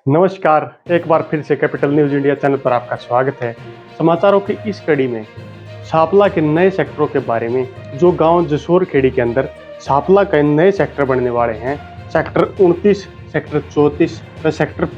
नमस्कार, एक बार फिर से कैपिटल न्यूज़ इंडिया चैनल पर आपका स्वागत है। समाचारों की इस कड़ी में सापला के नए सेक्टरों के बारे में, जो गांव जसोर खेड़ी के अंदर सापला के नए सेक्टर बनने वाले हैं, सेक्टर 29, सेक्टर 34 व सेक्टर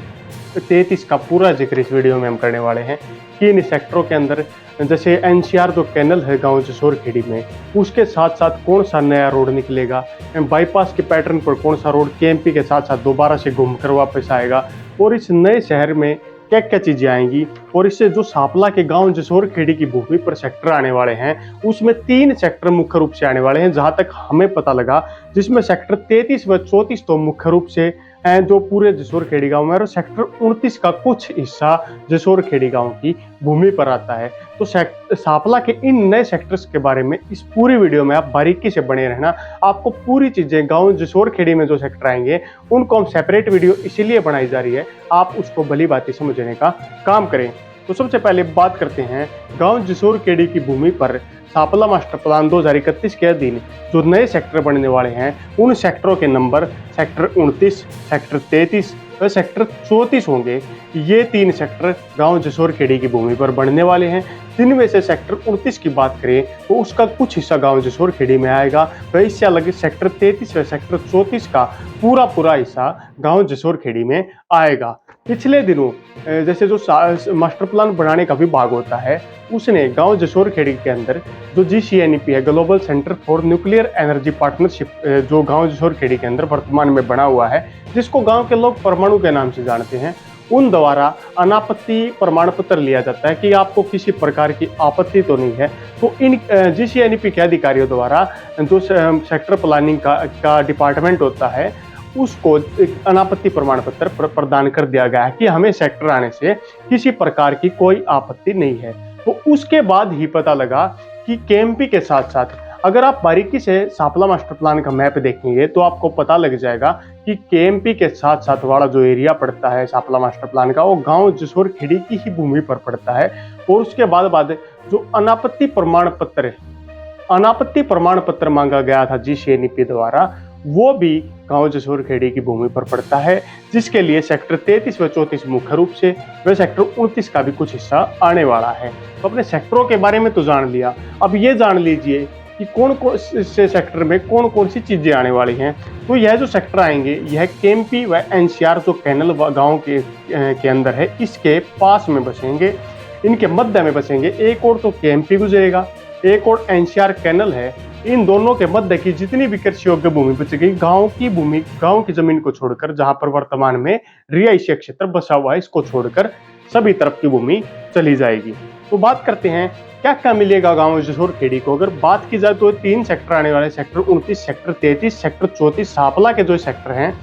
33 का पूरा जिक्र इस वीडियो में हम करने वाले हैं कि इन सेक्टरों के अंदर जैसे एनसीआर जो कैनल है गांव जसोर खेड़ी में, उसके साथ साथ कौन सा नया रोड निकलेगा, बाईपास के पैटर्न पर कौन सा रोड केएमपी के साथ साथ दोबारा से घूमकर वापस आएगा और इस नए शहर में क्या क्या चीजें आएंगी, और इससे जो सापला के गांव जसोर खेड़ी की भूमि पर सेक्टर आने वाले हैं उसमें 3 सेक्टर मुख्य रूप से आने वाले हैं जहां तक हमें पता लगा, जिसमें सेक्टर 33 व 34 तो मुख्य रूप से जो पूरे जसोर खेड़ी गांव में, और सेक्टर 29 का कुछ हिस्सा जसोर खेड़ी गांव की भूमि पर आता है। तो सापला के इन नए सेक्टर्स के बारे में इस पूरी वीडियो में आप बारीकी से बने रहना। आपको पूरी चीजें गांव जसोर खेड़ी में जो सेक्टर आएंगे उनको हम सेपरेट वीडियो इसीलिए बनाई जा रही है, आप उसको भली भांति समझने का काम करें। तो सबसे पहले बात करते हैं गांव जसोर खेड़ी की भूमि पर सापला मास्टर प्लान 2031 के अधीन जो नए सेक्टर बनने वाले हैं, उन सेक्टरों के नंबर सेक्टर 29, सेक्टर 33 व सेक्टर 34 होंगे। ये 3 सेक्टर गांव जसोर खेड़ी की भूमि पर बनने वाले हैं, जिनमें से सेक्टर 29 की बात करें तो उसका कुछ हिस्सा गांव जसोर खेड़ी में आएगा, व इससे अलग सेक्टर 33 व सेक्टर 34 का पूरा हिस्सा गांव जसोर खेड़ी में आएगा। पिछले दिनों जैसे जो मास्टर प्लान बनाने का विभाग होता है, उसने गांव जसोर खेड़ी के अंदर जो GCNEP है, global centre for nuclear energy partnership, जो गांव जसोर खेड़ी के अंदर वर्तमान में बना हुआ है, जिसको गांव के लोग परमाणु के नाम से जानते हैं, उन द्वारा अनापत्ति प्रमाण पत्र लिया जाता है कि आपको किसी प्रकार की आपत्ति तो नहीं है। तो इन GCNEP के अधिकारियों द्वारा जो सेक्टर प्लानिंग का डिपार्टमेंट होता है, उसको एक अनापत्ति प्रमाण पत्र प्रदान कर दिया गया है कि हमें सेक्टर आने से किसी प्रकार की कोई आपत्ति नहीं है। तो उसके बाद ही पता लगा कि केएमपी के साथ साथ अगर आप बारीकी से सापला मास्टर प्लान का मैप देखेंगे तो आपको पता लग जाएगा कि केएमपी के साथ साथ वाला जो एरिया पड़ता है सापला मास्टर प्लान का, वो गांव जसोर खेड़ी की ही भूमि पर पड़ता है। और उसके बाद जो अनापत्ति प्रमाण पत्र मांगा गया था GCNEP द्वारा, वो भी गांव जसोर खेड़ी की भूमि पर पड़ता है, जिसके लिए सेक्टर 33 व 34 मुख्य रूप से व सेक्टर 29 का भी कुछ हिस्सा आने वाला है। तो अपने सेक्टरों के बारे में तो जान लिया, अब ये जान लीजिए कि कौन कौन से सेक्टर में कौन कौन सी चीजें आने वाली हैं। तो यह जो सेक्टर आएंगे, यह केएमपी व एनसीआर जो कैनल गाँव के अंदर है, इसके पास में बसेंगे, इनके मध्य में बसेंगे। एक और तो केएमपी गुजरेगा, एक और एनसीआर कैनल है। इन दोनों के मध्य की जितनी भी कृषि योग्य भूमि बचेगी, गांव की जमीन को छोड़कर, जहां पर वर्तमान में रिहायशी क्षेत्र बसा हुआ है, इसको छोड़कर सभी तरफ की भूमि चली जाएगी। तो बात करते हैं क्या क्या मिलेगा गांव जसोर खेड़ी को। अगर बात की जाए तो 3 सेक्टर आने वाले, सेक्टर 29, सेक्टर 33, सेक्टर 34 सापला के जो सेक्टर हैं,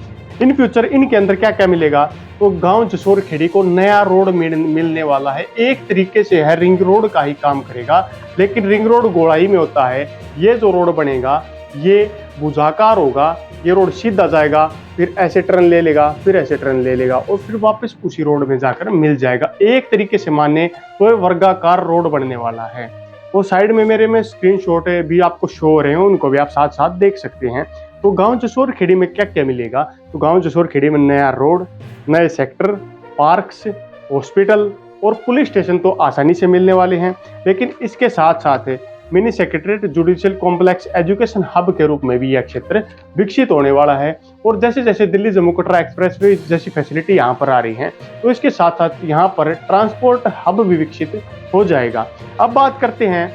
इन फ्यूचर इनके अंदर क्या क्या मिलेगा। तो गांव जसोर खेड़ी को नया रोड मिलने वाला है। एक तरीके से है रिंग रोड का ही काम करेगा, लेकिन रिंग रोड गोलाई में होता है। ये जो रोड बनेगा ये भुजाकार होगा, ये रोड सीधा जाएगा, फिर ऐसे टर्न ले लेगा, फिर ऐसे टर्न ले लेगा और फिर वापस उसी रोड में जाकर मिल जाएगा। एक तरीके से माने तो वर्गाकार रोड बनने वाला है। वो साइड में मेरे में स्क्रीनशॉट भी आपको शो हो रहे हैं, उनको भी आप साथ साथ देख सकते हैं। तो गांव जसोर खेड़ी में क्या क्या मिलेगा, तो गांव जसोर खेड़ी में नया रोड, नए सेक्टर, पार्क्स, हॉस्पिटल और पुलिस स्टेशन तो आसानी से मिलने वाले हैं। लेकिन इसके साथ साथ mini secretariat, judicial complex, education hub के रूप में भी यह क्षेत्र विकसित होने वाला है। और जैसे जैसे दिल्ली जम्मू कटरा एक्सप्रेसवे जैसी फैसिलिटी यहाँ पर आ रही हैं, तो इसके साथ साथ यहाँ पर ट्रांसपोर्ट हब भी विकसित हो जाएगा। अब बात करते हैं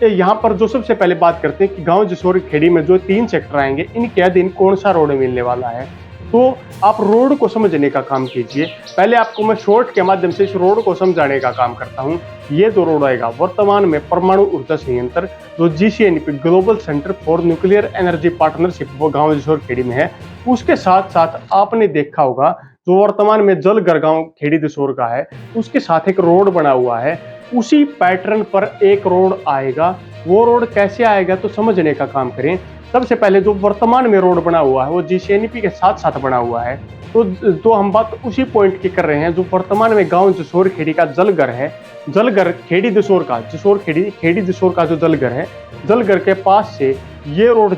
यहाँ पर, जो सबसे पहले बात करते हैं कि गांव जसोर खेड़ी में जो 3 सेक्टर आएंगे, इनके अधीन कौन सा रोड मिलने वाला है। तो आप रोड को समझने का काम कीजिए। पहले आपको मैं शॉर्ट के माध्यम से इस रोड को समझाने का काम करता हूँ। ये जो रोड आएगा, वर्तमान में परमाणु ऊर्जा संयंत्र जो GCNEP global centre for nuclear energy partnership वो गांव जसोर खेड़ी में है, उसके साथ साथ आपने देखा होगा जो वर्तमान में जलगर गांव खेड़ी जसोर का है, उसके साथ एक रोड बना हुआ है। उसी पैटर्न पर एक रोड आएगा। वो रोड कैसे आएगा तो समझने का काम करें। सबसे पहले जो वर्तमान में रोड बना हुआ है वो GCNEP के साथ साथ बना हुआ है। तो हम बात उसी पॉइंट की कर रहे हैं जो वर्तमान में गांव जसोर खेड़ी का जलगर है। जलगर खेड़ी जसोर का, खेड़ी जसोर का जो जलगर है, जलगर के पास से ये रोड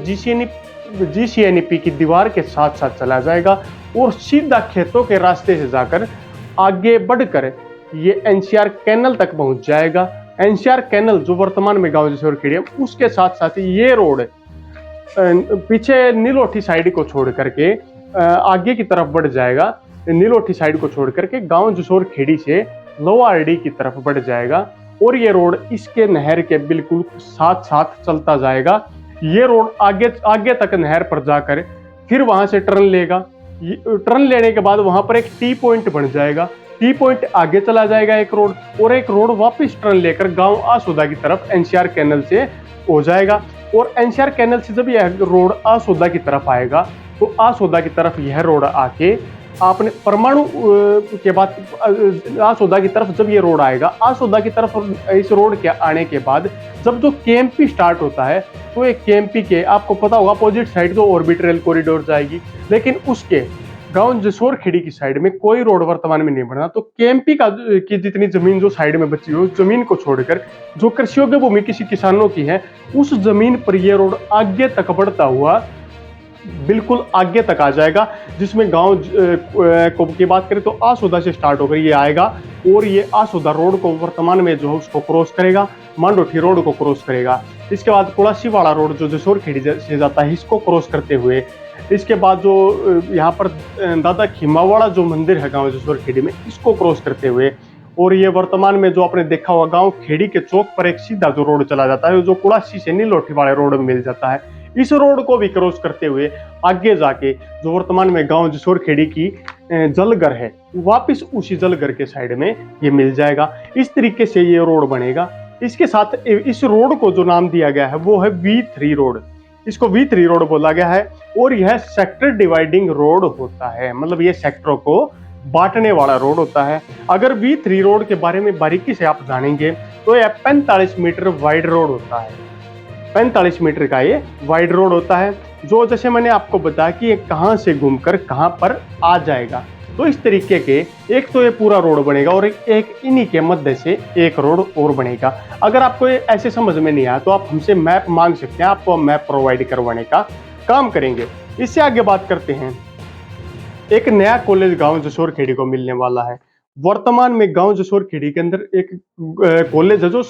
GCNEP की दीवार के साथ साथ चला जाएगा और सीधा खेतों के रास्ते से जाकर आगे बढ़कर ये एनसीआर कैनल तक पहुंच जाएगा। एनसीआर कैनल जो वर्तमान में गांव जसोर खेड़ी है, उसके साथ साथ ये रोड पीछे नीलोठी साइड को छोड़ करके आगे की तरफ बढ़ जाएगा। नीलोठी साइड को छोड़ करके गांव जसोर खेड़ी से लोवारडी की तरफ बढ़ जाएगा और ये रोड इसके नहर के बिल्कुल साथ साथ चलता जाएगा। ये रोड आगे आगे तक नहर पर जाकर फिर वहां से टर्न लेगा। टर्न लेने के बाद वहां पर एक टी पॉइंट बन जाएगा। टी पॉइंट आगे चला जाएगा एक रोड, और एक रोड वापस टर्न लेकर गांव आसोदा की तरफ एनसीआर कैनल से हो जाएगा। और एनसीआर कैनल से जब यह रोड आसोदा की तरफ आएगा तो आसोदा की तरफ यह रोड आके आपने परमाणु के बाद आसोदा की तरफ जब ये रोड आएगा, आसोदा की तरफ इस रोड के आने के बाद जब जो केएमपी स्टार्ट होता है तो एक केएमपी के आपको पता होगा अपोजिट साइड तो ऑर्बिट रेल कॉरिडोर जाएगी, लेकिन उसके गांव जसोर खेड़ी की साइड में कोई रोड वर्तमान में नहीं बना। तो केएमपी की जितनी जमीन जो साइड में बची हो, जमीन को छोड़कर जो कृषि योग्य भूमि किसी किसानों की है, उस जमीन पर यह रोड आगे तक बढ़ता हुआ बिल्कुल आगे तक आ जाएगा। जिसमें गांव की बात करें तो आसोदा से स्टार्ट होकर ये आएगा और ये आसोदा रोड को वर्तमान में जो है उसको क्रॉस करेगा, मांडोठी रोड को क्रॉस करेगा। इसके बाद कुड़ासी वाला रोड जो जसोर खेड़ी से जाता है, इसको क्रॉस करते हुए इसके बाद जो यहाँ पर दादा खीमावाड़ा जो मंदिर है गांव जसोर खेड़ी में, इसको क्रॉस करते हुए और ये वर्तमान में जो आपने देखा हुआ गांव खेड़ी के चौक पर एक सीधा जो रोड चला जाता है, जो कुड़ासी से नीलोठी वाले रोड में मिल जाता है, इस रोड को भी क्रॉस करते हुए आगे जाके जो वर्तमान में गांव जसोर खेड़ी की जलगर है, वापस उसी जलगर के साइड में ये मिल जाएगा। इस तरीके से ये रोड बनेगा। इसके साथ इस रोड को जो नाम दिया गया है वो है V3 रोड। इसको V3 रोड बोला गया है और यह सेक्टर डिवाइडिंग रोड होता है, मतलब ये सेक्टरों को बांटने वाला रोड होता है। अगर V3 रोड के बारे में बारीकी से आप जानेंगे तो यह 45 मीटर वाइड रोड होता है। 45 मीटर का ये वाइड रोड होता है, जो जैसे मैंने आपको बताया कि ये कहां से घूमकर कहां पर आ जाएगा। तो इस तरीके के एक तो ये पूरा रोड बनेगा और एक इन्हीं के मध्य से एक रोड और बनेगा। अगर आपको ये ऐसे समझ में नहीं आया तो आप हमसे मैप मांग सकते हैं, आपको मैप प्रोवाइड करवाने का काम करेंगे। इससे आगे बात करते हैं, एक नया कॉलेज गांव जसोर खेड़ी को मिलने वाला है। वर्तमान में गांव जसोर खेड़ी के अंदर एक कॉलेज है जो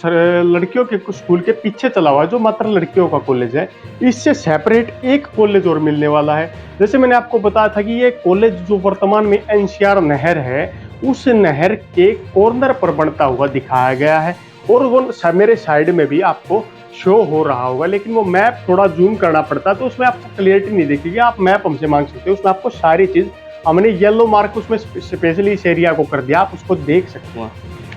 लड़कियों के स्कूल के पीछे चला हुआ है, जो मात्र लड़कियों का कॉलेज है। इससे सेपरेट एक कॉलेज और मिलने वाला है। जैसे मैंने आपको बताया था कि ये कॉलेज जो वर्तमान में एनसीआर नहर है, उस नहर के कॉर्नर पर बनता हुआ दिखाया गया है और वो मेरे साइड में भी आपको शो हो रहा होगा, लेकिन वो मैप थोड़ा जूम करना पड़ता है तो उसमें आपको क्लियरिटी नहीं दिखेगी। आप मैप हमसे मांग सकते हो, उसमें आपको सारी चीज हमने येलो मार्क उसमें स्पेशली इस एरिया को कर दिया, आप उसको देख सकते हैं।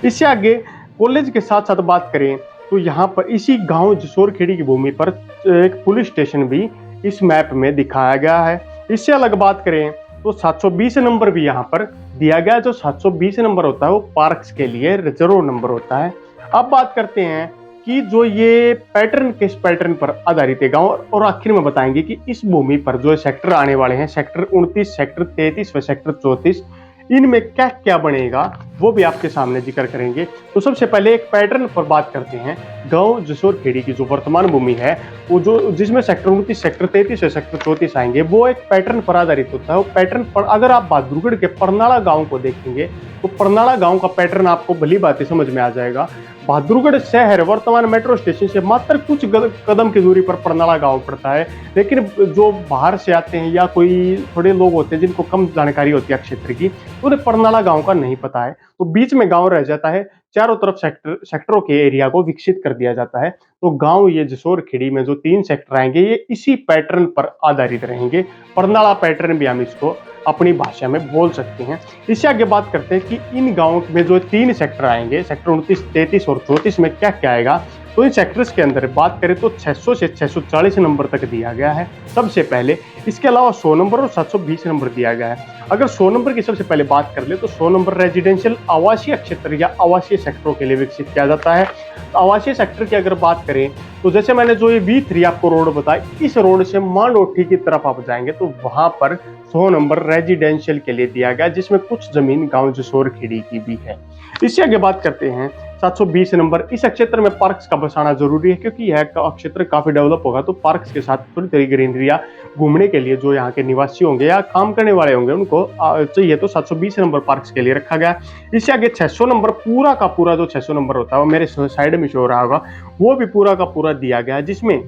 इससे आगे कॉलेज के साथ साथ बात करें तो यहाँ पर इसी गांव जसोर खेड़ी की भूमि पर एक पुलिस स्टेशन भी इस मैप में दिखाया गया है। इससे अलग बात करें तो 720 नंबर भी यहाँ पर दिया गया है। जो 720 नंबर होता है वो पार्क्स के लिए रिजर्व नंबर होता है। अब बात करते हैं कि जो ये पैटर्न किस पैटर्न पर आधारित है गांव, और आखिर में बताएंगे कि इस भूमि पर जो सेक्टर आने वाले हैं, सेक्टर 29, सेक्टर 33 व सेक्टर 34, इनमें क्या क्या बनेगा वो भी आपके सामने जिक्र करेंगे। तो सबसे पहले एक पैटर्न पर बात करते हैं। गांव जसोर खेड़ी की जो वर्तमान भूमि है, वो जो जिसमें सेक्टर 29, सेक्टर 33 और सेक्टर 34 आएंगे, वो एक पैटर्न पर आधारित होता है। वो पैटर्न पर अगर आप बहादुरगढ़ के परनाला गांव को देखेंगे तो परनाला गांव का पैटर्न आपको भली बातें समझ में आ जाएगा। बहादुरगढ़ शहर वर्तमान मेट्रो स्टेशन से मात्र कुछ कदम की दूरी पर परनाला गांव पड़ता है, लेकिन जो बाहर से आते हैं या कोई थोड़े लोग होते हैं जिनको कम जानकारी होती है क्षेत्र की, उन्हें परनाला गांव का नहीं पता है, तो बीच में गांव रह जाता है। चारों तरफ सेक्टरों के एरिया को विकसित कर दिया जाता है। तो गांव ये जसोर खेड़ी में जो 3 सेक्टर आएंगे, ये इसी पैटर्न पर आधारित रहेंगे। परनाला पैटर्न भी हम इसको अपनी भाषा में बोल सकते हैं। इससे आगे बात करते हैं कि इन गांवों में जो 3 सेक्टर आएंगे, सेक्टर 29, 33 और 34 में क्या क्या आएगा। तो इन सेक्टर्स के अंदर बात करें तो 600 से 640 नंबर तक दिया गया है सबसे पहले। इसके अलावा 100 नंबर और 720 नंबर दिया गया है। अगर 100 नंबर की सबसे पहले बात कर ले तो 100 नंबर रेजिडेंशियल आवासीय क्षेत्र या आवासीय सेक्टरों के लिए विकसित किया जाता है। तो आवासीय सेक्टर की अगर बात करें तो जैसे मैंने जो ये V3 आपको रोड बताई, इस रोड से मांडोठी की तरफ आप जाएंगे तो वहां पर 100 नंबर रेजिडेंशियल के लिए दिया गया, जिसमें कुछ जमीन गांव जसोर खेड़ी की भी है। इससे आगे बात करते हैं 720 नंबर। इस क्षेत्र में पार्क्स का बसाना जरूरी है क्योंकि यह क्षेत्र काफी डेवलप होगा, तो पार्क्स के साथ थोड़ी थोड़ी ग्रीनरिया घूमने के लिए जो यहाँ के निवासी होंगे या काम करने वाले होंगे उनको चाहिए, तो 720 नंबर पार्क्स के लिए रखा गया। इससे आगे 600 नंबर, पूरा का पूरा जो 600 नंबर होता है वो मेरे साइड में शो हो रहा होगा, वो भी पूरा का पूरा दिया गया है, जिसमें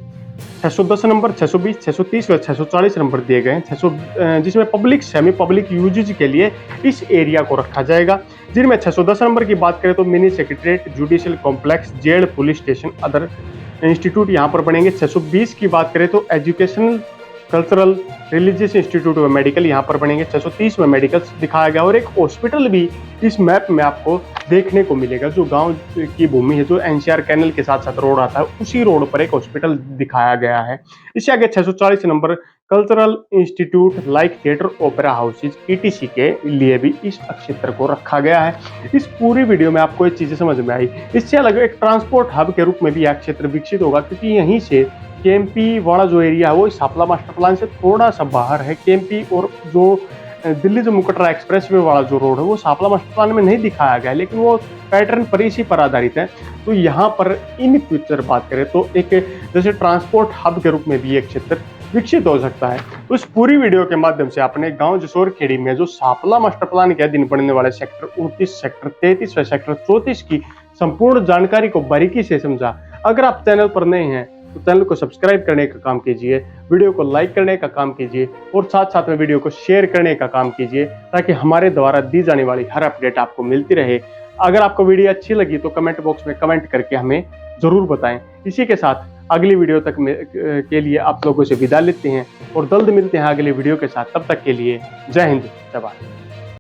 610 नंबर, 620, 630 व 640 नंबर दिए गए हैं। जिसमें पब्लिक, सेमी पब्लिक यूजेज के लिए इस एरिया को रखा जाएगा, जिनमें 610 नंबर की बात करें तो mini secretariat, judicial complex, jail, police station, other institute यहाँ पर बनेंगे। 620 की बात करें तो एजुकेशनल, कल्चरल, रिलीजियस इंस्टीट्यूट व मेडिकल यहाँ पर बनेंगे। 630 में मेडिकल्स दिखाया गया और एक हॉस्पिटल भी इस मैप में आपको देखने को मिलेगा। जो गांव की भूमि है, जो एनसीआर कैनल के साथ साथ रोड आता है, उसी रोड पर एक हॉस्पिटल दिखाया गया है। इससे आगे 640 number cultural institute like theatre, opera houses, etc के लिए भी इस क्षेत्र को रखा गया है। इस पूरी वीडियो में आपको ये चीजें समझ में आई। इससे अलग एक ट्रांसपोर्ट हब के रूप में भी यह क्षेत्र विकसित होगा, क्योंकि यहीं से केएमपी वाला जो एरिया है वो सापला मास्टर प्लान से थोड़ा सा बाहर है। केएमपी और जो दिल्ली जम्मू कटरा एक्सप्रेस वे वाला जो रोड है वो सापला मास्टर प्लान में नहीं दिखाया गया है, लेकिन वो पैटर्न पर इसी पर आधारित है। तो यहाँ पर इन फ्यूचर बात करें तो एक जैसे ट्रांसपोर्ट हब के रूप में भी एक क्षेत्र विकसित हो सकता है। तो इस पूरी वीडियो के माध्यम से आपने गांव जसोर खेड़ी में जो सापला मास्टर प्लान के अधीन पड़ने वाले सेक्टर 29, सेक्टर 33 व सेक्टर 34 की संपूर्ण जानकारी को बारीकी से समझा। अगर आप चैनल पर नए हैं तो चैनल को सब्सक्राइब करने का काम कीजिए, वीडियो को लाइक करने का काम कीजिए और साथ साथ में वीडियो को शेयर करने का काम कीजिए, ताकि हमारे द्वारा दी जाने वाली हर अपडेट आपको मिलती रहे। अगर आपको वीडियो अच्छी लगी तो कमेंट बॉक्स में कमेंट करके हमें जरूर बताएं। इसी के साथ अगली वीडियो तक के लिए आप लोगों से विदा लेते हैं और जल्द मिलते हैं अगली वीडियो के साथ। तब तक के लिए जय हिंद, जय भारत।